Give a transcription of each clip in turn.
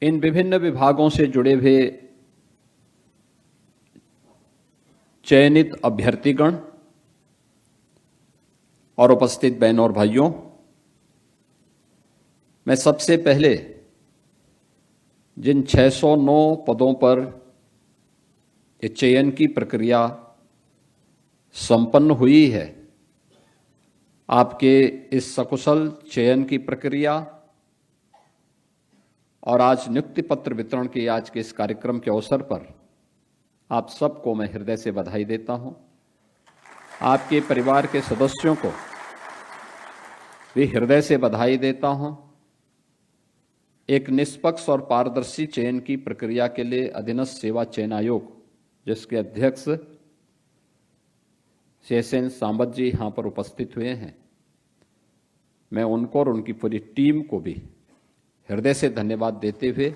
इन विभिन्न विभागों से जुड़े हुए चयनित अभ्यर्थीगण और उपस्थित बहनों और भाइयों, मैं सबसे पहले जिन 609 पदों पर चयन की प्रक्रिया संपन्न हुई है, आपके इस सकुशल चयन की प्रक्रिया और आज नियुक्ति पत्र वितरण के आज के इस कार्यक्रम के अवसर पर आप सबको मैं हृदय से बधाई देता हूं। आपके परिवार के सदस्यों को भी हृदय से बधाई देता हूं। एक निष्पक्ष और पारदर्शी चयन की प्रक्रिया के लिए अधीनस्थ सेवा चयन आयोग, जिसके अध्यक्ष शेषन सांबत जी यहाँ पर उपस्थित हुए हैं, मैं उनको और उनकी पूरी टीम को भी हृदय से धन्यवाद देते हुए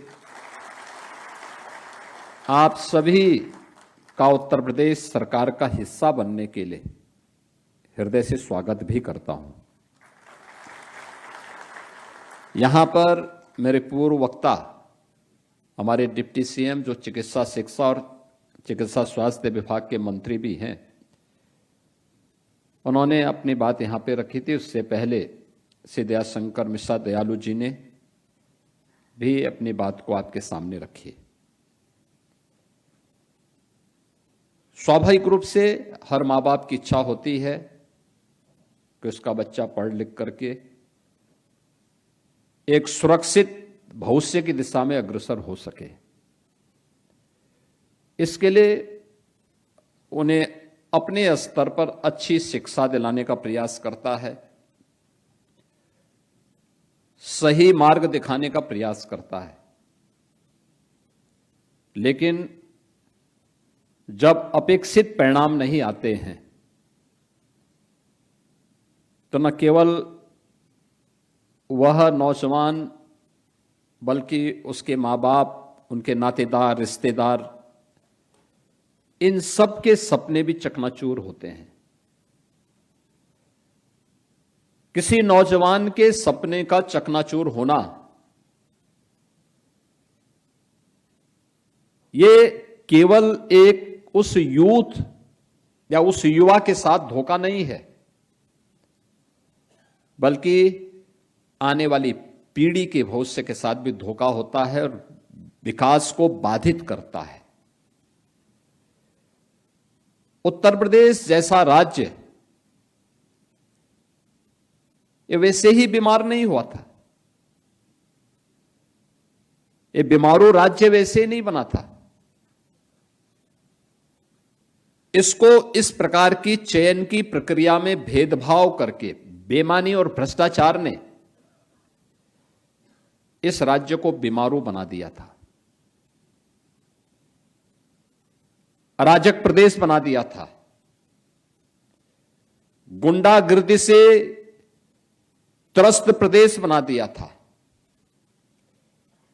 आप सभी का उत्तर प्रदेश सरकार का हिस्सा बनने के लिए हृदय से स्वागत भी करता हूं। यहां पर मेरे पूर्व वक्ता हमारे डिप्टी सीएम जो चिकित्सा शिक्षा और चिकित्सा स्वास्थ्य विभाग के मंत्री भी हैं, उन्होंने अपनी बात यहां पे रखी थी। उससे पहले श्री दयाशंकर मिश्रा दयालु जी ने भी अपनी बात को आपके सामने रखी। स्वाभाविक रूप से हर माँ बाप की इच्छा होती है कि उसका बच्चा पढ़ लिख करके एक सुरक्षित भविष्य की दिशा में अग्रसर हो सके। इसके लिए उन्हें अपने स्तर पर अच्छी शिक्षा दिलाने का प्रयास करता है, सही मार्ग दिखाने का प्रयास करता है। लेकिन जब अपेक्षित परिणाम नहीं आते हैं तो न केवल वह नौजवान बल्कि उसके माँ बाप, उनके नातेदार, रिश्तेदार, इन सब के सपने भी चकनाचूर होते हैं। किसी नौजवान के सपने का चकनाचूर होना ये केवल एक उस यूथ या उस युवा के साथ धोखा नहीं है, बल्कि आने वाली पीढ़ी के भविष्य के साथ भी धोखा होता है और विकास को बाधित करता है। उत्तर प्रदेश जैसा राज्य ये वैसे ही बीमार नहीं हुआ था, ये बीमारू राज्य वैसे ही नहीं बना था। इसको इस प्रकार की चयन की प्रक्रिया में भेदभाव करके बेईमानी और भ्रष्टाचार ने इस राज्य को बीमारू बना दिया था, अराजक प्रदेश बना दिया था, गुंडागर्दी से त्रस्त प्रदेश बना दिया था,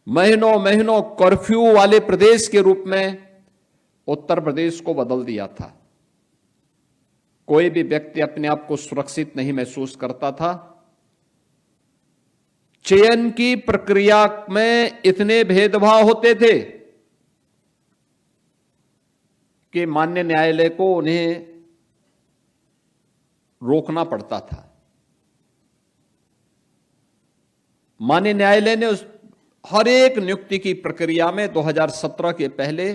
महीनों महीनों कर्फ्यू वाले प्रदेश के रूप में उत्तर प्रदेश को बदल दिया था। कोई भी व्यक्ति अपने आप को सुरक्षित नहीं महसूस करता था। चयन की प्रक्रिया में इतने भेदभाव होते थे कि माननीय न्यायालय को उन्हें रोकना पड़ता था। माननीय न्यायालय ने उस हर एक नियुक्ति की प्रक्रिया में 2017 के पहले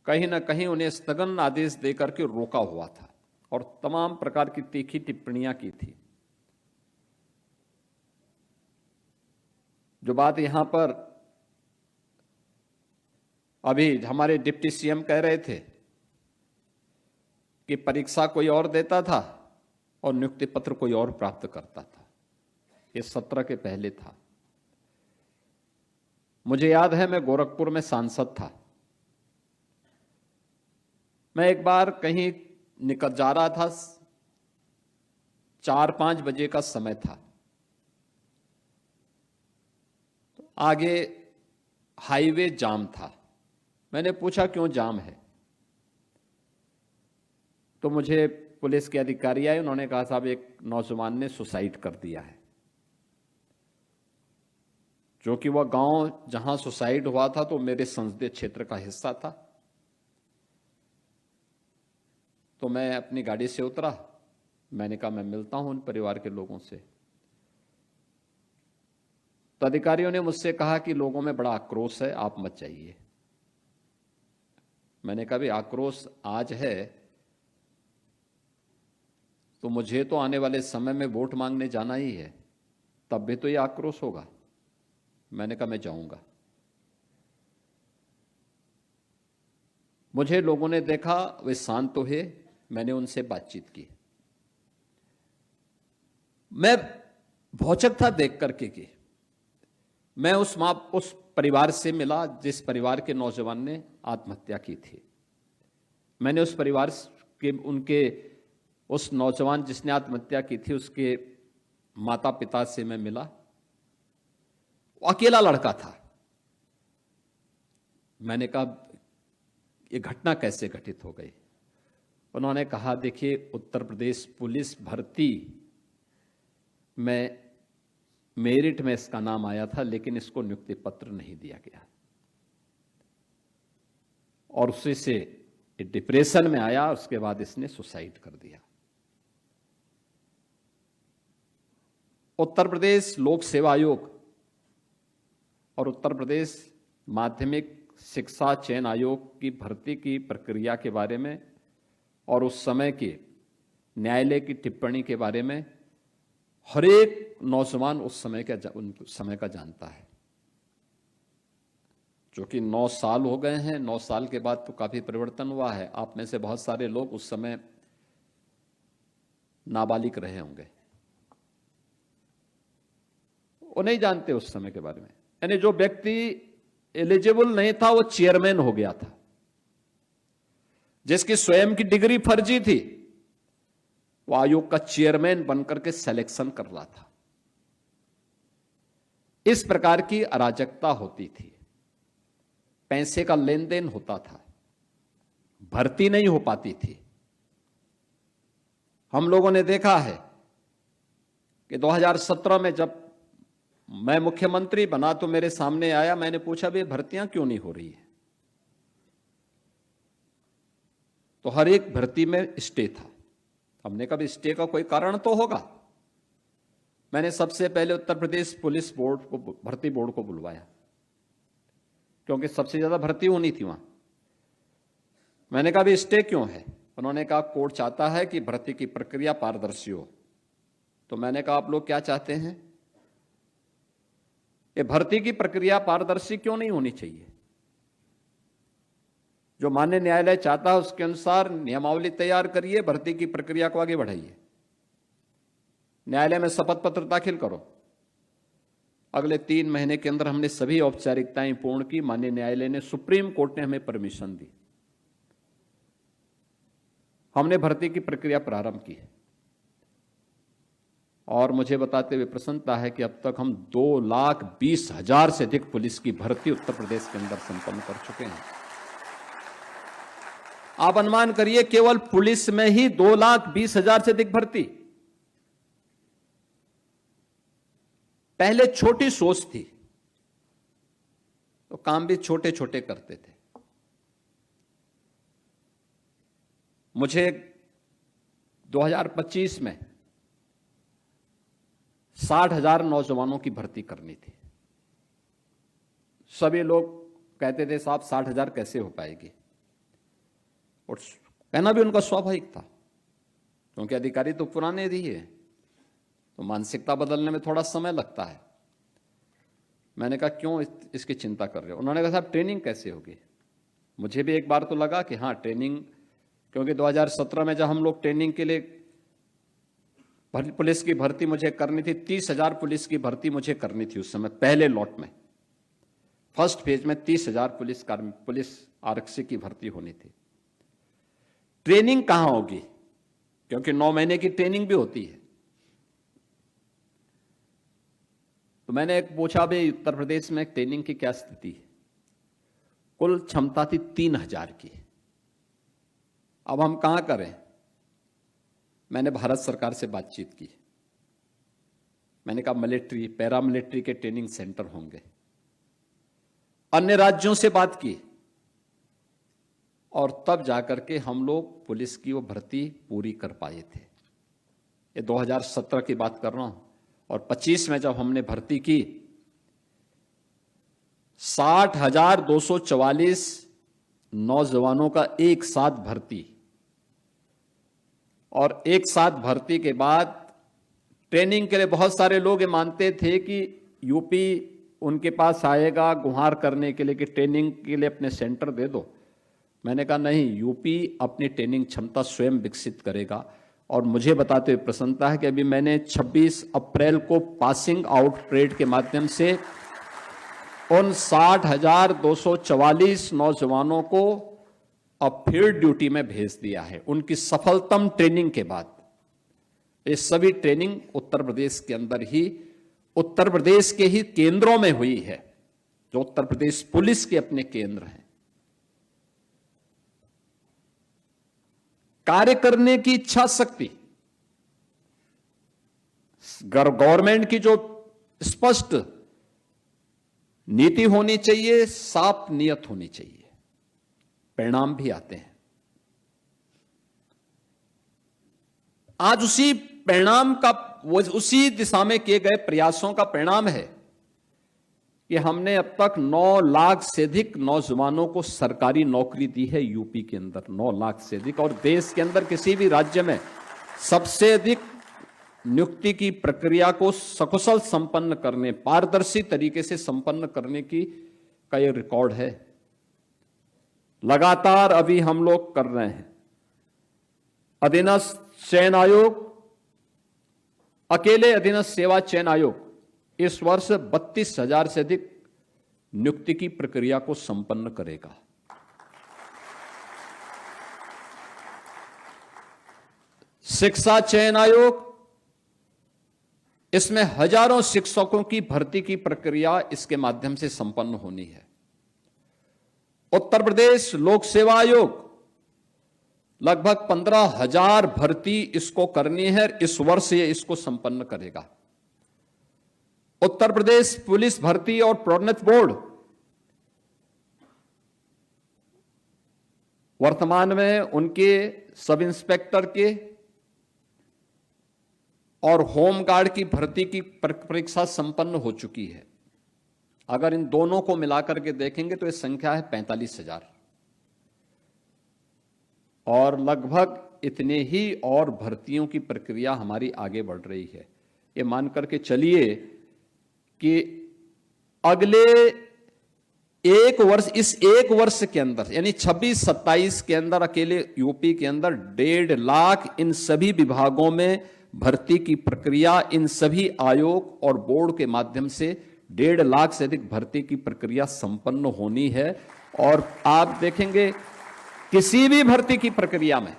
कहीं ना कहीं उन्हें स्थगन आदेश देकर के रोका हुआ था और तमाम प्रकार की तीखी टिप्पणियां की थी। जो बात यहां पर अभी हमारे डिप्टी सीएम कह रहे थे कि परीक्षा कोई और देता था और नियुक्ति पत्र कोई और प्राप्त करता था, ये 17 के पहले था। मुझे याद है मैं गोरखपुर में सांसद था। मैं एक बार कहीं निकल जा रहा था, 4-5 बजे का समय था। तो आगे हाईवे जाम था। मैंने पूछा क्यों जाम है, तो मुझे पुलिस के अधिकारी आए, उन्होंने कहा साहब एक नौजवान ने सुसाइड कर दिया है। जो कि वह गांव जहां सुसाइड हुआ था तो मेरे संसदीय क्षेत्र का हिस्सा था। तो मैं अपनी गाड़ी से उतरा, मैंने कहा मैं मिलता हूं उन परिवार के लोगों से। तो अधिकारियों ने मुझसे कहा कि लोगों में बड़ा आक्रोश है, आप मत जाइए। मैंने कहा भी आक्रोश आज है तो मुझे तो आने वाले समय में वोट मांगने जाना ही है, तब भी तो ये आक्रोश होगा। मैंने कहा मैं जाऊंगा। मुझे लोगों ने देखा, वे शांत तो हुए, मैंने उनसे बातचीत की। मैं भौचक था देख करके कि मैं उस परिवार से मिला जिस परिवार के नौजवान ने आत्महत्या की थी। मैंने उस परिवार के उस नौजवान जिसने आत्महत्या की थी उसके माता पिता से मैं मिला। वो अकेला लड़का था। मैंने कहा ये घटना कैसे घटित हो गई? उन्होंने कहा देखिए, उत्तर प्रदेश पुलिस भर्ती में मेरिट में इसका नाम आया था, लेकिन इसको नियुक्ति पत्र नहीं दिया गया और उसी से डिप्रेशन में आया। उसके बाद इसने सुसाइड कर दिया। उत्तर प्रदेश लोक सेवा आयोग और उत्तर प्रदेश माध्यमिक शिक्षा चयन आयोग की भर्ती की प्रक्रिया के बारे में और उस समय के न्यायालय की टिप्पणी के बारे में हर एक नौजवान उस समय का जानता है। जो कि 9 साल हो गए हैं, 9 साल के बाद तो काफी परिवर्तन हुआ है। आप में से बहुत सारे लोग उस समय नाबालिग रहे होंगे, वो नहीं जानते उस समय के बारे में। यानी जो व्यक्ति एलिजिबल नहीं था वो चेयरमैन हो गया था, जिसकी स्वयं की डिग्री फर्जी थी, वो आयोग का चेयरमैन बनकर के सिलेक्शन कर रहा था। इस प्रकार की अराजकता होती थी, पैसे का लेन देन होता था, भर्ती नहीं हो पाती थी। हम लोगों ने देखा है कि 2017 में जब मैं मुख्यमंत्री बना तो मेरे सामने आया, मैंने पूछा भी भर्तियां क्यों नहीं हो रही है? तो हर एक भर्ती में स्टे था। हमने कहा स्टे का कोई कारण तो होगा। मैंने सबसे पहले उत्तर प्रदेश पुलिस बोर्ड को, भर्ती बोर्ड को बुलवाया, क्योंकि सबसे ज्यादा भर्ती होनी थी वहां। मैंने कहा भी स्टे क्यों है? उन्होंने कहा कोर्ट चाहता है कि भर्ती की प्रक्रिया पारदर्शी हो। तो मैंने कहा आप लोग क्या चाहते हैं? ये भर्ती की प्रक्रिया पारदर्शी क्यों नहीं होनी चाहिए? जो माननीय न्यायालय चाहता है उसके अनुसार नियमावली तैयार करिए, भर्ती की प्रक्रिया को आगे बढ़ाइए, न्यायालय में शपथ पत्र दाखिल करो। अगले 3 महीने के अंदर हमने सभी औपचारिकताएं पूर्ण की। माननीय न्यायालय ने, सुप्रीम कोर्ट ने हमें परमिशन दी। हमने भर्ती की प्रक्रिया प्रारंभ की और मुझे बताते हुए प्रसन्नता है कि अब तक हम 2,20,000 से अधिक पुलिस की भर्ती उत्तर प्रदेश के अंदर संपन्न कर चुके हैं। आप अनुमान करिए, केवल पुलिस में ही 2,20,000 से अधिक भर्ती। पहले छोटी सोच थी तो काम भी छोटे छोटे करते थे। मुझे 2025 में 60,000 नौजवानों की भर्ती करनी थी। सभी लोग कहते थे साहब 60,000 कैसे हो पाएगी, और कहना भी उनका स्वाभाविक था, क्योंकि अधिकारी तो पुराने ही है, तो मानसिकता बदलने में थोड़ा समय लगता है। मैंने कहा क्यों इसकी चिंता कर रहे हो? उन्होंने कहा साहब ट्रेनिंग कैसे होगी? मुझे भी एक बार तो लगा कि हाँ ट्रेनिंग, क्योंकि 2017 में जब हम लोग ट्रेनिंग के लिए पुलिस की भर्ती मुझे करनी थी, 30,000 पुलिस की भर्ती मुझे करनी थी उस समय। पहले लॉट में, फर्स्ट फेज में 30,000 पुलिस आरक्षी की भर्ती होनी थी। ट्रेनिंग कहां होगी? क्योंकि 9 महीने की ट्रेनिंग भी होती है। तो मैंने एक पूछा भाई उत्तर प्रदेश में ट्रेनिंग की क्या स्थिति है? कुल क्षमता थी 3,000 की। अब हम कहां करें? मैंने भारत सरकार से बातचीत की। मैंने कहा मिलिट्री, पैरामिलिट्री के ट्रेनिंग सेंटर होंगे। अन्य राज्यों से बात की और तब जाकर के हम लोग पुलिस की वो भर्ती पूरी कर पाए थे। ये 2017 की बात कर रहा हूं। और 25 में जब हमने भर्ती की, 60,244 नौजवानों का एक साथ भर्ती, और एक साथ भर्ती के बाद ट्रेनिंग के लिए बहुत सारे लोग ये मानते थे कि यूपी उनके पास आएगा गुहार करने के लिए कि ट्रेनिंग के लिए अपने सेंटर दे दो। मैंने कहा नहीं, यूपी अपनी ट्रेनिंग क्षमता स्वयं विकसित करेगा। और मुझे बताते हुए प्रसन्नता है कि अभी मैंने 26 अप्रैल को पासिंग आउट परेड के माध्यम से उन 60,244 नौजवानों को अब फील्ड ड्यूटी में भेज दिया है उनकी सफलतम ट्रेनिंग के बाद। ये सभी ट्रेनिंग उत्तर प्रदेश के अंदर ही, उत्तर प्रदेश के ही केंद्रों में हुई है, जो उत्तर प्रदेश पुलिस के अपने केंद्र हैं। कार्य करने की इच्छा शक्ति, गवर्नमेंट की जो स्पष्ट नीति होनी चाहिए, साफ नियत होनी चाहिए, परिणाम भी आते हैं। आज उसी परिणाम का, उसी दिशा में किए गए प्रयासों का परिणाम है कि हमने अब तक 9 लाख से अधिक नौजवानों को सरकारी नौकरी दी है यूपी के अंदर, 9 लाख से अधिक। और देश के अंदर किसी भी राज्य में सबसे अधिक नियुक्ति की प्रक्रिया को सकुशल संपन्न करने, पारदर्शी तरीके से संपन्न करने का यह रिकॉर्ड है। लगातार अभी हम लोग कर रहे हैं। अधीनस्थ चयन आयोग, अकेले अधीनस्थ सेवा चयन आयोग इस वर्ष 32,000 से अधिक नियुक्ति की प्रक्रिया को संपन्न करेगा। शिक्षा चयन आयोग, इसमें हजारों शिक्षकों की भर्ती की प्रक्रिया इसके माध्यम से संपन्न होनी है। उत्तर प्रदेश लोक सेवा आयोग लगभग 15,000 भर्ती इसको करनी है, इस वर्ष ये इसको संपन्न करेगा। उत्तर प्रदेश पुलिस भर्ती और प्रोन्नति बोर्ड वर्तमान में उनके सब इंस्पेक्टर के और होमगार्ड की भर्ती की परीक्षा संपन्न हो चुकी है। अगर इन दोनों को मिलाकर के देखेंगे तो यह संख्या है 45,000, और लगभग इतने ही और भर्तियों की प्रक्रिया हमारी आगे बढ़ रही है। ये मान करके चलिए कि अगले एक वर्ष, इस एक वर्ष के अंदर यानी 26-27 के अंदर अकेले यूपी के अंदर 1.5 लाख इन सभी विभागों में भर्ती की प्रक्रिया, इन सभी आयोग और बोर्ड के माध्यम से 1.5 लाख से अधिक भर्ती की प्रक्रिया संपन्न होनी है। और आप देखेंगे किसी भी भर्ती की प्रक्रिया में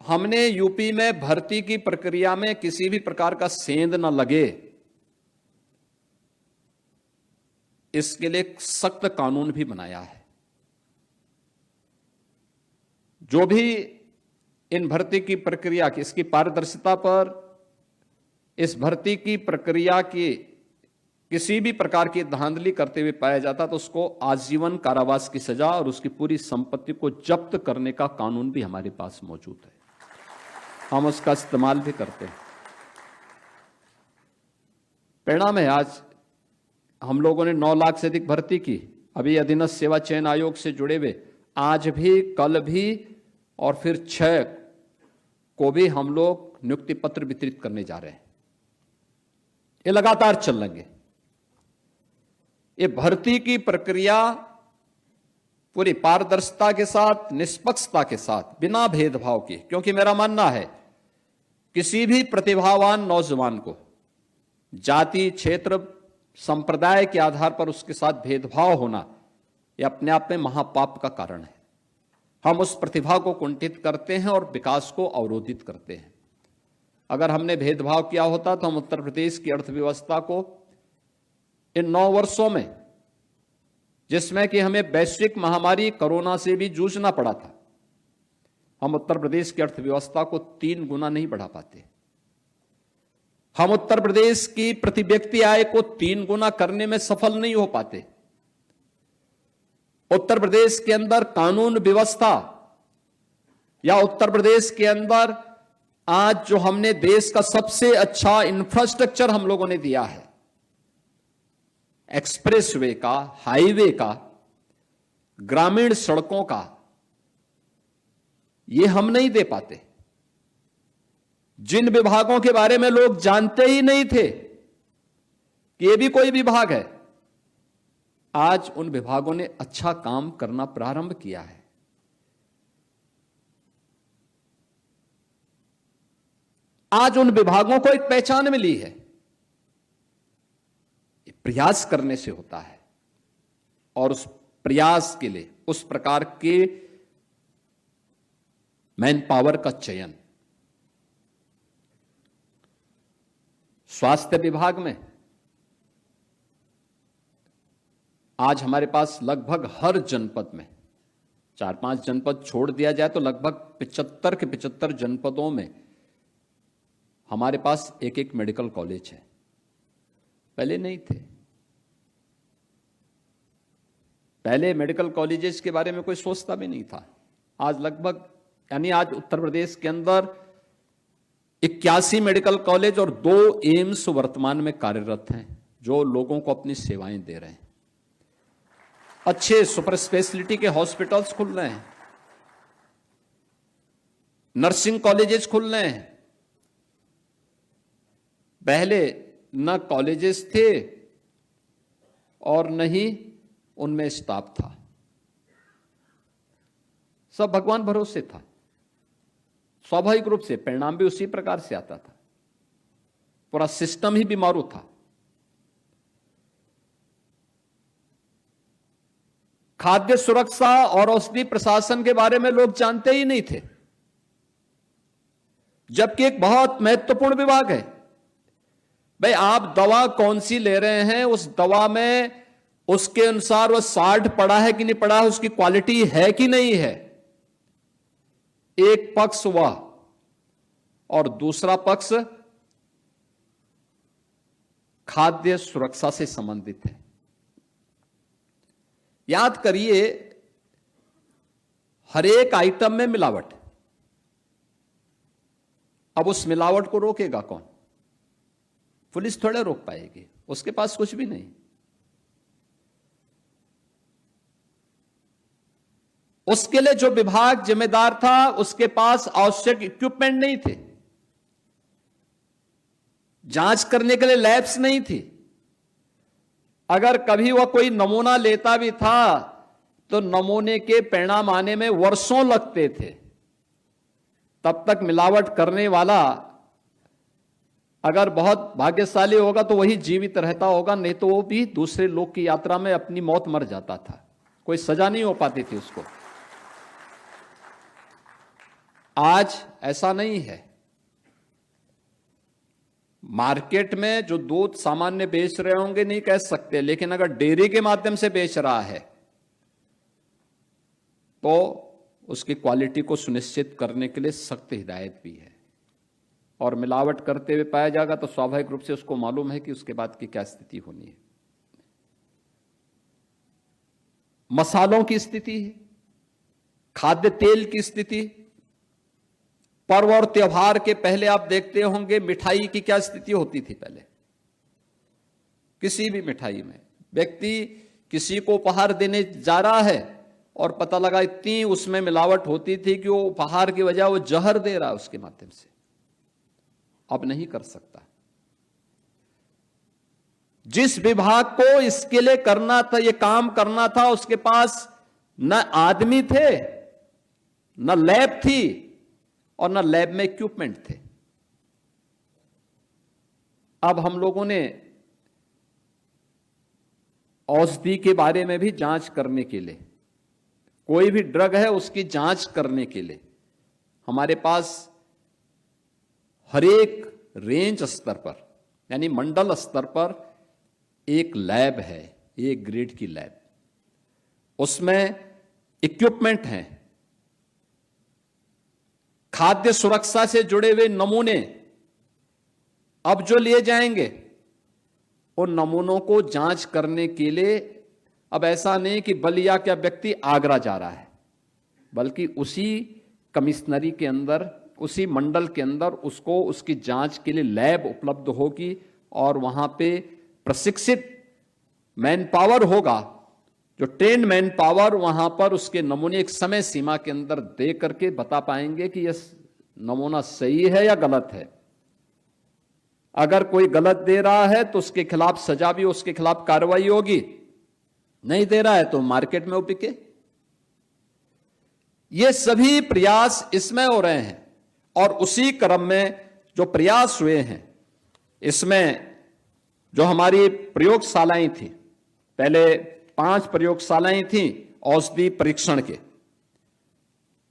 हमने यूपी में भर्ती की प्रक्रिया में किसी भी प्रकार का सेंध न लगे, इसके लिए एक सख्त कानून भी बनाया है। जो भी इन भर्ती की प्रक्रिया की, इसकी पारदर्शिता पर, इस भर्ती की प्रक्रिया की किसी भी प्रकार की धांधली करते हुए पाया जाता तो उसको आजीवन कारावास की सजा और उसकी पूरी संपत्ति को जब्त करने का कानून भी हमारे पास मौजूद है। हम उसका इस्तेमाल भी करते हैं। परिणाम है, आज हम लोगों ने 9 लाख से अधिक भर्ती की। अभी अधीनस्थ सेवा चयन आयोग से जुड़े हुए आज भी, कल भी और फिर 6 को भी हम लोग नियुक्ति पत्र वितरित करने जा रहे हैं। ये लगातार चलेंगे। ये भर्ती की प्रक्रिया पूरी पारदर्शिता के साथ, निष्पक्षता के साथ, बिना भेदभाव के, क्योंकि मेरा मानना है किसी भी प्रतिभावान नौजवान को जाति, क्षेत्र, संप्रदाय के आधार पर उसके साथ भेदभाव होना यह अपने आप में महापाप का कारण है। हम उस प्रतिभा को कुंठित करते हैं और विकास को अवरोधित करते हैं। अगर हमने भेदभाव किया होता तो हम उत्तर प्रदेश की अर्थव्यवस्था को इन 9 वर्षों में, जिसमें कि हमें वैश्विक महामारी कोरोना से भी जूझना पड़ा था, हम उत्तर प्रदेश की अर्थव्यवस्था को 3 गुना नहीं बढ़ा पाते। हम उत्तर प्रदेश की प्रति व्यक्ति आय को 3 गुना करने में सफल नहीं हो पाते। उत्तर प्रदेश के अंदर कानून व्यवस्था या उत्तर प्रदेश के अंदर आज जो हमने देश का सबसे अच्छा इंफ्रास्ट्रक्चर हम लोगों ने दिया है, एक्सप्रेसवे का, हाईवे का, ग्रामीण सड़कों का, ये हम नहीं दे पाते। जिन विभागों के बारे में लोग जानते ही नहीं थे कि ये भी कोई विभाग है, आज उन विभागों ने अच्छा काम करना प्रारंभ किया है। आज उन विभागों को एक पहचान मिली है। प्रयास करने से होता है और उस प्रयास के लिए उस प्रकार के मैन पावर का चयन। स्वास्थ्य विभाग में आज हमारे पास लगभग हर जनपद में, 4-5 जनपद छोड़ दिया जाए तो लगभग 75 के 75 जनपदों में हमारे पास एक एक मेडिकल कॉलेज है। पहले नहीं थे। पहले मेडिकल कॉलेजेस के बारे में कोई सोचता भी नहीं था। आज लगभग, यानी आज उत्तर प्रदेश के अंदर 81 मेडिकल कॉलेज और 2 एम्स वर्तमान में कार्यरत हैं, जो लोगों को अपनी सेवाएं दे रहे हैं। अच्छे सुपर स्पेशलिटी के हॉस्पिटल्स खुल रहे हैं, नर्सिंग कॉलेजेस खुल रहे हैं। पहले न कॉलेजेस थे और न ही उनमें स्टाफ था, सब भगवान भरोसे था। स्वाभाविक रूप से परिणाम भी उसी प्रकार से आता था। पूरा सिस्टम ही बीमारू था। खाद्य सुरक्षा और औषधि प्रशासन के बारे में लोग जानते ही नहीं थे, जबकि एक बहुत महत्वपूर्ण विभाग है। भाई, आप दवा कौन सी ले रहे हैं, उस दवा में उसके अनुसार वो साल्ट पड़ा है कि नहीं पड़ा है, उसकी क्वालिटी है कि नहीं है। एक पक्ष वह और दूसरा पक्ष खाद्य सुरक्षा से संबंधित है। याद करिए, हर एक आइटम में मिलावट। अब उस मिलावट को रोकेगा कौन? पुलिस थोड़े रोक पाएगी, उसके पास कुछ भी नहीं। उसके लिए जो विभाग जिम्मेदार था, उसके पास आवश्यक इक्विपमेंट नहीं थे, जांच करने के लिए लैब्स नहीं थी। अगर कभी वह कोई नमूना लेता भी था तो नमूने के परिणाम आने में वर्षों लगते थे। तब तक मिलावट करने वाला अगर बहुत भाग्यशाली होगा तो वही जीवित रहता होगा, नहीं तो वो भी दूसरे लोग की यात्रा में अपनी मौत मर जाता था। कोई सजा नहीं हो पाती थी उसको। आज ऐसा नहीं है। मार्केट में जो दूध सामान्य बेच रहे होंगे नहीं कह सकते, लेकिन अगर डेयरी के माध्यम से बेच रहा है तो उसकी क्वालिटी को सुनिश्चित करने के लिए सख्त हिदायत भी है। और मिलावट करते हुए पाया जाएगा तो स्वाभाविक रूप से उसको मालूम है कि उसके बाद की क्या स्थिति होनी है। मसालों की स्थिति है, खाद्य तेल की स्थिति। पर्व और त्योहार के पहले आप देखते होंगे मिठाई की क्या स्थिति होती थी। पहले किसी भी मिठाई में व्यक्ति किसी को उपहार देने जा रहा है और पता लगा इतनी उसमें मिलावट होती थी कि वो उपहार की वजह वो जहर दे रहा है उसके माध्यम से। अब नहीं कर सकता। जिस विभाग को इसके लिए करना था, ये काम करना था, उसके पास न आदमी थे, न लैब थी और न लैब में इक्विपमेंट थे। अब हम लोगों ने औषधि के बारे में भी जांच करने के लिए, कोई भी ड्रग है उसकी जांच करने के लिए हमारे पास हर एक रेंज स्तर पर, यानी मंडल स्तर पर एक लैब है, एक ग्रेड की लैब। उसमें इक्विपमेंट हैं, खाद्य सुरक्षा से जुड़े हुए नमूने अब जो लिए जाएंगे, उन नमूनों को जांच करने के लिए अब ऐसा नहीं कि बलिया का व्यक्ति आगरा जा रहा है, बल्कि उसी कमिश्नरी के अंदर, उसी मंडल के अंदर उसको उसकी जांच के लिए लैब उपलब्ध होगी और वहां पे प्रशिक्षित मैन पावर होगा, जो ट्रेन मैन पावर वहां पर उसके नमूने एक समय सीमा के अंदर दे करके बता पाएंगे कि यह नमूना सही है या गलत है। अगर कोई गलत दे रहा है तो उसके खिलाफ सजा भी, उसके खिलाफ कार्रवाई होगी, नहीं दे रहा है तो मार्केट में वो बिके। ये सभी प्रयास इसमें हो रहे हैं और उसी क्रम में जो प्रयास हुए हैं, इसमें जो हमारी प्रयोगशालाएं थी, पहले 5 प्रयोगशालाएं थी औषधि परीक्षण के,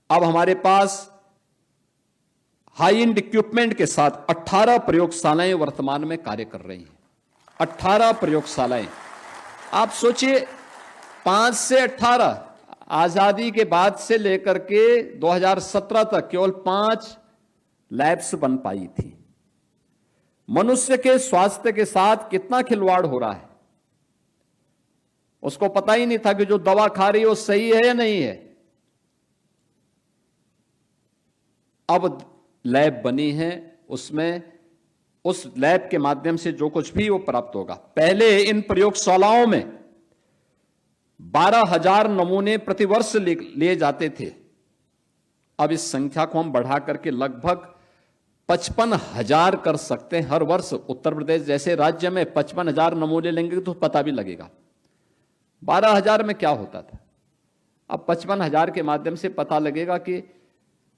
अब हमारे पास हाई एंड इक्विपमेंट के साथ 18 प्रयोगशालाएं वर्तमान में कार्य कर रही हैं। 18 प्रयोगशालाएं, आप सोचिए 5 से 18, आजादी के बाद से लेकर के 2017 तक केवल 5 लैब्स बन पाई थी। मनुष्य के स्वास्थ्य के साथ कितना खिलवाड़ हो रहा है, उसको पता ही नहीं था कि जो दवा खा रही है वो सही है या नहीं है। अब लैब बनी है, उसमें उस लैब के माध्यम से जो कुछ भी वो प्राप्त होगा। पहले इन प्रयोगशालाओं में 12,000 नमूने प्रतिवर्ष लिए जाते थे, अब इस संख्या को हम बढ़ा करके लगभग 55,000 कर सकते हैं हर वर्ष। उत्तर प्रदेश जैसे राज्य में 55,000 नमूने लेंगे तो पता भी लगेगा 12,000 में क्या होता था। अब 55,000 के माध्यम से पता लगेगा कि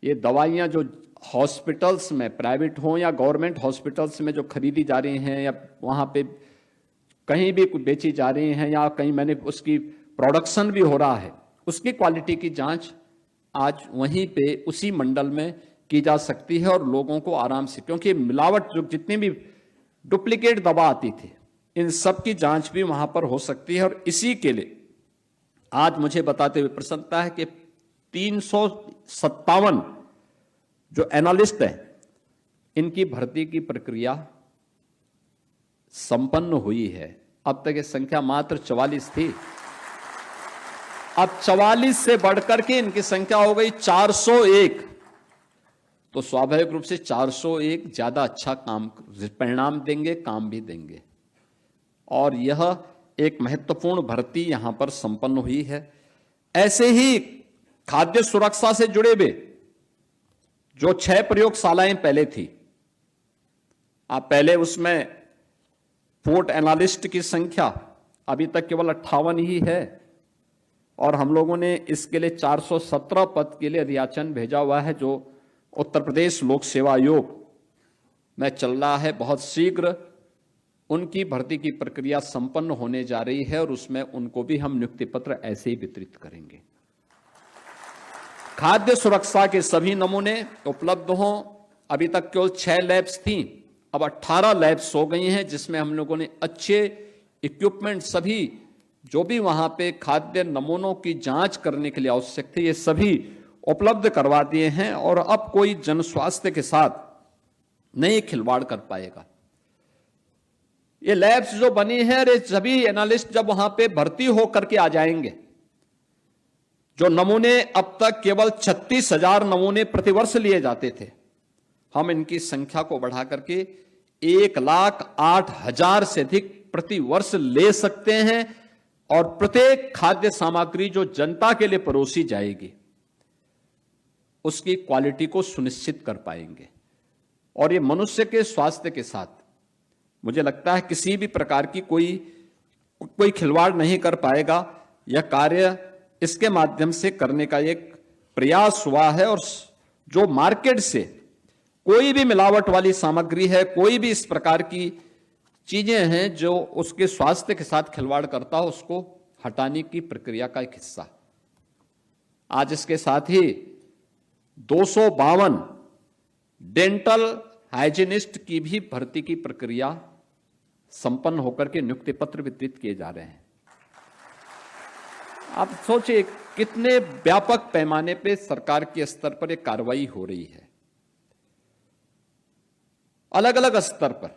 ये दवाइयां जो हॉस्पिटल्स में, प्राइवेट हो या गवर्नमेंट हॉस्पिटल्स में जो खरीदी जा रही हैं या वहां पे कहीं भी बेची जा रही हैं या कहीं मैंने उसकी प्रोडक्शन भी हो रहा है, उसकी क्वालिटी की जांच आज वहीं पे उसी मंडल में की जा सकती है और लोगों को आराम से, क्योंकि मिलावट जो जितनी भी डुप्लीकेट दवा आती थी, इन सब की जांच भी वहां पर हो सकती है। और इसी के लिए आज मुझे बताते हुए प्रसन्नता है कि 357 जो एनालिस्ट हैं, इनकी भर्ती की प्रक्रिया संपन्न हुई है। अब तक ये संख्या मात्र 44 थी, अब 44 से बढ़कर के इनकी संख्या हो गई 401। तो स्वाभाविक रूप से 401 ज्यादा अच्छा काम परिणाम देंगे, काम भी देंगे। और यह एक महत्वपूर्ण भर्ती यहां पर संपन्न हुई है। ऐसे ही खाद्य सुरक्षा से जुड़े हुए जो 6 प्रयोगशालाएं पहले थी, आप पहले उसमें फूड एनालिस्ट की संख्या अभी तक केवल 58 ही है और हम लोगों ने इसके लिए 417 पद के लिए रियाचन भेजा हुआ है, जो उत्तर प्रदेश लोक सेवा आयोग में चल रहा है। बहुत शीघ्र उनकी भर्ती की प्रक्रिया संपन्न होने जा रही है और उसमें उनको भी हम नियुक्ति पत्र ऐसे ही वितरित करेंगे। खाद्य सुरक्षा के सभी नमूने उपलब्ध हों। अभी तक केवल 6 लैब्स थी, अब 18 लैब्स हो गई हैं, जिसमें हम लोगों ने अच्छे इक्विपमेंट, सभी जो भी वहां पे खाद्य नमूनों की जांच करने के लिए आवश्यक थे, ये सभी उपलब्ध करवा दिए हैं और अब कोई जन स्वास्थ्य के साथ नहीं खिलवाड़ कर पाएगा। ये लैब्स जो बनी है, ये सभी एनालिस्ट जब वहां पे भर्ती होकर के आ जाएंगे, जो नमूने अब तक केवल 36,000 नमूने प्रतिवर्ष लिए जाते थे, हम इनकी संख्या को बढ़ा करके 1,08,000 से अधिक प्रतिवर्ष ले सकते हैं और प्रत्येक खाद्य सामग्री जो जनता के लिए परोसी जाएगी उसकी क्वालिटी को सुनिश्चित कर पाएंगे। और ये मनुष्य के स्वास्थ्य के साथ मुझे लगता है किसी भी प्रकार की कोई खिलवाड़ नहीं कर पाएगा। यह कार्य इसके माध्यम से करने का एक प्रयास हुआ है और जो मार्केट से कोई भी मिलावट वाली सामग्री है, कोई भी इस प्रकार की चीजें हैं जो उसके स्वास्थ्य के साथ खिलवाड़ करता हो, उसको हटाने की प्रक्रिया का एक हिस्सा। आज इसके साथ ही 252 डेंटल हाइजीनिस्ट की भी भर्ती की प्रक्रिया संपन्न होकर के नियुक्ति पत्र वितरित किए जा रहे हैं। आप सोचिए कितने व्यापक पैमाने पे सरकार के स्तर पर एक कार्रवाई हो रही है। अलग अलग स्तर पर।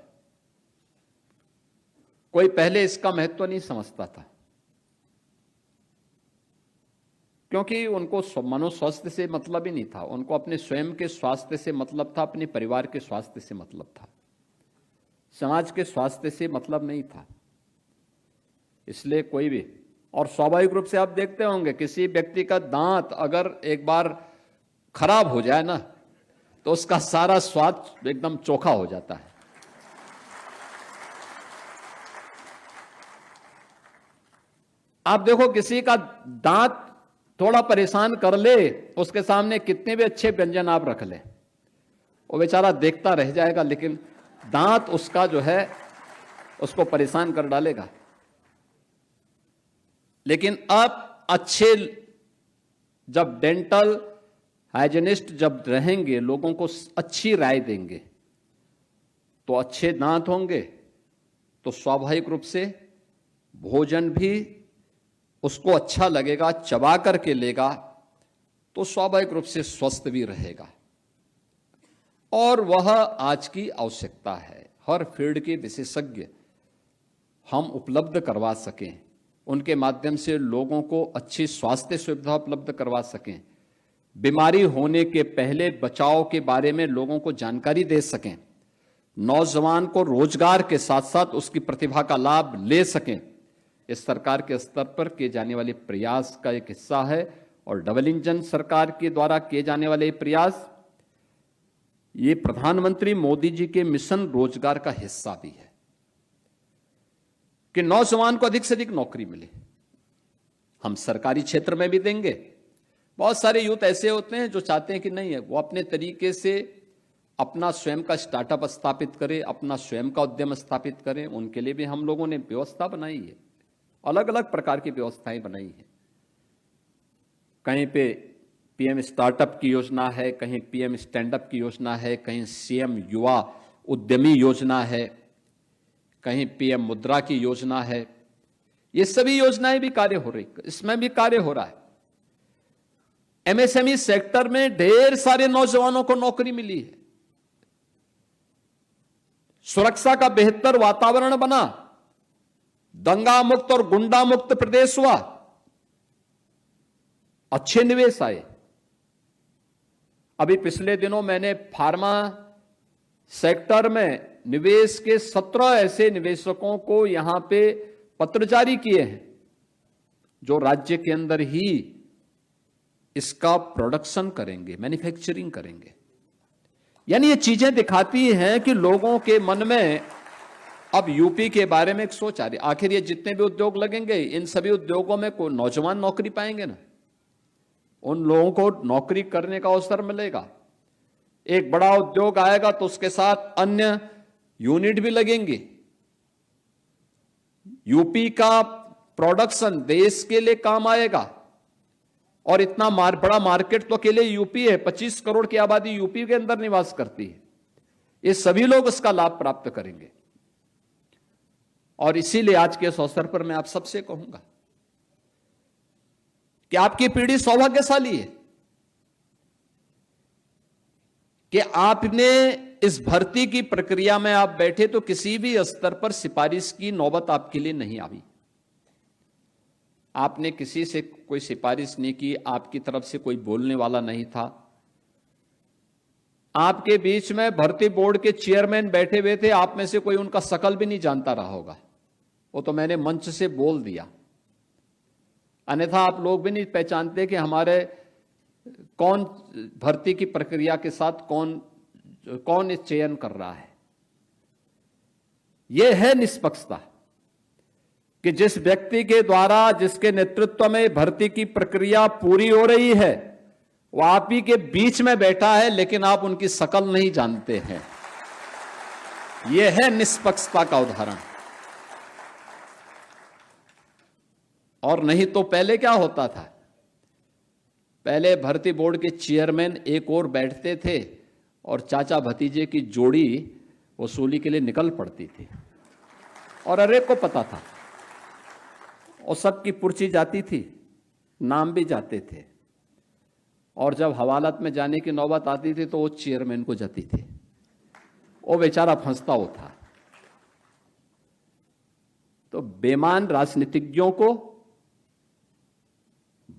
कोई पहले इसका महत्व नहीं समझता था, क्योंकि उनको मनोस्वास्थ्य से मतलब ही नहीं था, उनको अपने स्वयं के स्वास्थ्य से मतलब था, अपने परिवार के स्वास्थ्य से मतलब था, समाज के स्वास्थ्य से मतलब नहीं था। इसलिए कोई भी, और स्वाभाविक रूप से आप देखते होंगे किसी व्यक्ति का दांत अगर एक बार खराब हो जाए ना, तो उसका सारा स्वाद एकदम चोखा हो जाता है। आप देखो किसी का दांत थोड़ा परेशान कर ले, उसके सामने कितने भी अच्छे व्यंजन आप रख ले, वो बेचारा देखता रह जाएगा, लेकिन दांत उसका जो है उसको परेशान कर डालेगा। लेकिन अब अच्छे जब डेंटल हाइजीनिस्ट जब रहेंगे, लोगों को अच्छी राय देंगे, तो अच्छे दांत होंगे तो स्वाभाविक रूप से भोजन भी उसको अच्छा लगेगा, चबा करके लेगा तो स्वाभाविक रूप से स्वस्थ भी रहेगा। और वह आज की आवश्यकता है। हर फील्ड के विशेषज्ञ हम उपलब्ध करवा सकें, उनके माध्यम से लोगों को अच्छी स्वास्थ्य सुविधा उपलब्ध करवा सकें, बीमारी होने के पहले बचाव के बारे में लोगों को जानकारी दे सकें, नौजवान को रोजगार के साथ साथ उसकी प्रतिभा का लाभ ले सकें। इस सरकार के स्तर पर किए जाने वाले प्रयास का एक हिस्सा है। और डबल इंजन सरकार के द्वारा किए जाने वाले प्रयास ये प्रधानमंत्री मोदी जी के मिशन रोजगार का हिस्सा भी है कि नौजवान को अधिक से अधिक नौकरी मिले। हम सरकारी क्षेत्र में भी देंगे। बहुत सारे यूथ ऐसे होते हैं जो चाहते हैं कि नहीं है, वो अपने तरीके से अपना स्वयं का स्टार्टअप स्थापित करें, अपना स्वयं का उद्यम स्थापित करें। उनके लिए भी हम लोगों ने व्यवस्था बनाई है, अलग अलग प्रकार की व्यवस्थाएं बनाई हैं। कहीं पे पीएम स्टार्टअप की योजना है, कहीं पीएम स्टैंडअप की योजना है, कहीं सीएम युवा उद्यमी योजना है, कहीं पीएम मुद्रा की योजना है। ये सभी योजनाएं भी कार्य हो रही, इसमें भी कार्य हो रहा है। एमएसएमई सेक्टर में ढेर सारे नौजवानों को नौकरी मिली है। सुरक्षा का बेहतर वातावरण बना, दंगा मुक्त और गुंडा मुक्त प्रदेश हुआ, अच्छे निवेश आए। अभी पिछले दिनों मैंने फार्मा सेक्टर में निवेश के 17 ऐसे निवेशकों को यहां पे पत्र जारी किए हैं जो राज्य के अंदर ही इसका प्रोडक्शन करेंगे, मैन्युफैक्चरिंग करेंगे। यानी ये चीजें दिखाती हैं कि लोगों के मन में अब यूपी के बारे में एक सोच आ रही। आखिर ये जितने भी उद्योग लगेंगे, इन सभी उद्योगों में कोई नौजवान नौकरी पाएंगे ना, उन लोगों को नौकरी करने का अवसर मिलेगा। एक बड़ा उद्योग आएगा तो उसके साथ अन्य यूनिट भी लगेंगे। यूपी का प्रोडक्शन देश के लिए काम आएगा। और इतना बड़ा मार्केट तो अकेले यूपी है, 25 करोड़ की आबादी यूपी के अंदर निवास करती है। ये सभी लोग इसका लाभ प्राप्त करेंगे। और इसीलिए आज के इस अवसर पर मैं आप सबसे कहूंगा कि आपकी पीढ़ी सौभाग्यशाली है कि आपने इस भर्ती की प्रक्रिया में आप बैठे तो किसी भी स्तर पर सिफारिश की नौबत आपके लिए नहीं आई। आपने किसी से कोई सिफारिश नहीं की, आपकी तरफ से कोई बोलने वाला नहीं था। आपके बीच में भर्ती बोर्ड के चेयरमैन बैठे हुए थे, आप में से कोई उनका शकल भी नहीं जानता रहा होगा, वो तो मैंने मंच से बोल दिया। अन्यथा आप लोग भी नहीं पहचानते कि हमारे कौन भर्ती की प्रक्रिया के साथ कौन इस चयन कर रहा है। यह है निष्पक्षता कि जिस व्यक्ति के द्वारा, जिसके नेतृत्व में भर्ती की प्रक्रिया पूरी हो रही है, वो आप ही के बीच में बैठा है, लेकिन आप उनकी शकल नहीं जानते हैं। यह है निष्पक्षता का उदाहरण। और नहीं तो पहले क्या होता था, पहले भर्ती बोर्ड के चेयरमैन एक और बैठते थे और चाचा भतीजे की जोड़ी वसूली के लिए निकल पड़ती थी और हर एक को पता था और सबकी पर्ची जाती थी, नाम भी जाते थे। और जब हवालात में जाने की नौबत आती थी तो वो चेयरमैन को जाती थी। वो बेचारा फंसता होता। तो बेईमान राजनीतिज्ञों को,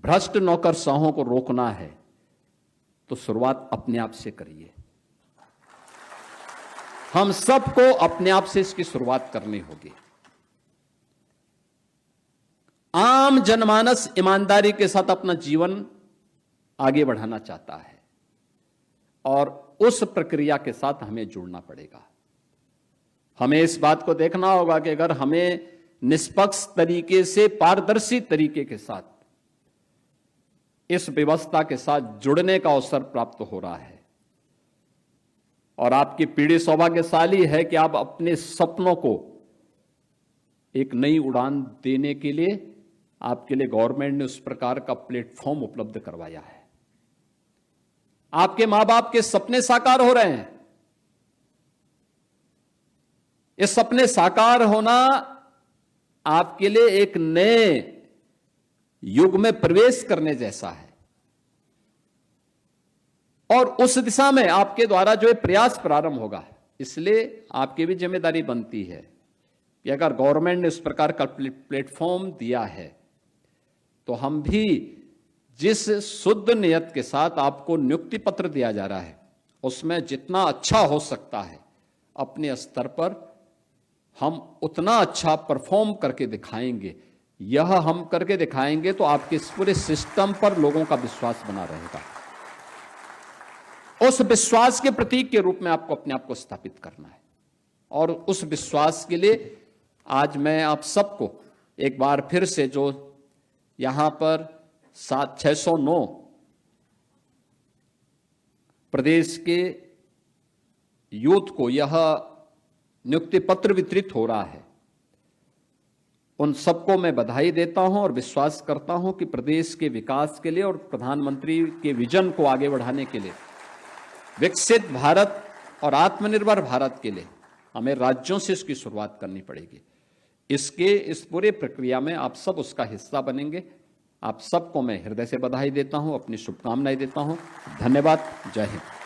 भ्रष्ट नौकरशाहों को रोकना है तो शुरुआत अपने आप से करिए। हम सबको अपने आप से इसकी शुरुआत करनी होगी। आम जनमानस ईमानदारी के साथ अपना जीवन आगे बढ़ाना चाहता है और उस प्रक्रिया के साथ हमें जुड़ना पड़ेगा। हमें इस बात को देखना होगा कि अगर हमें निष्पक्ष तरीके से, पारदर्शी तरीके के साथ इस व्यवस्था के साथ जुड़ने का अवसर प्राप्त हो रहा है और आपकी पीढ़ी सौभाग्यशाली है कि आप अपने सपनों को एक नई उड़ान देने के लिए आपके लिए गवर्नमेंट ने उस प्रकार का प्लेटफॉर्म उपलब्ध करवाया है। आपके मां बाप के सपने साकार हो रहे हैं। ये सपने साकार होना आपके लिए एक नए युग में प्रवेश करने जैसा है और उस दिशा में आपके द्वारा जो प्रयास प्रारंभ होगा, इसलिए आपकी भी जिम्मेदारी बनती है कि अगर गवर्नमेंट ने इस प्रकार का प्लेटफॉर्म दिया है तो हम भी जिस शुद्ध नियत के साथ आपको नियुक्ति पत्र दिया जा रहा है उसमें जितना अच्छा हो सकता है अपने स्तर पर हम उतना अच्छा परफॉर्म करके दिखाएंगे। यह हम करके दिखाएंगे तो आपके इस पूरे सिस्टम पर लोगों का विश्वास बना रहेगा। उस विश्वास के प्रतीक के रूप में आपको अपने आप को स्थापित करना है और उस विश्वास के लिए आज मैं आप सबको एक बार फिर से जो यहां पर 609 प्रदेश के यूथ को यह नियुक्ति पत्र वितरित हो रहा है, उन सबको मैं बधाई देता हूं और विश्वास करता हूं कि प्रदेश के विकास के लिए और प्रधानमंत्री के विजन को आगे बढ़ाने के लिए, विकसित भारत और आत्मनिर्भर भारत के लिए हमें राज्यों से इसकी शुरुआत करनी पड़ेगी। इस पूरे प्रक्रिया में आप सब उसका हिस्सा बनेंगे। आप सबको मैं हृदय से बधाई देता हूं, अपनी शुभकामनाएं देता हूं। धन्यवाद। जय हिंद।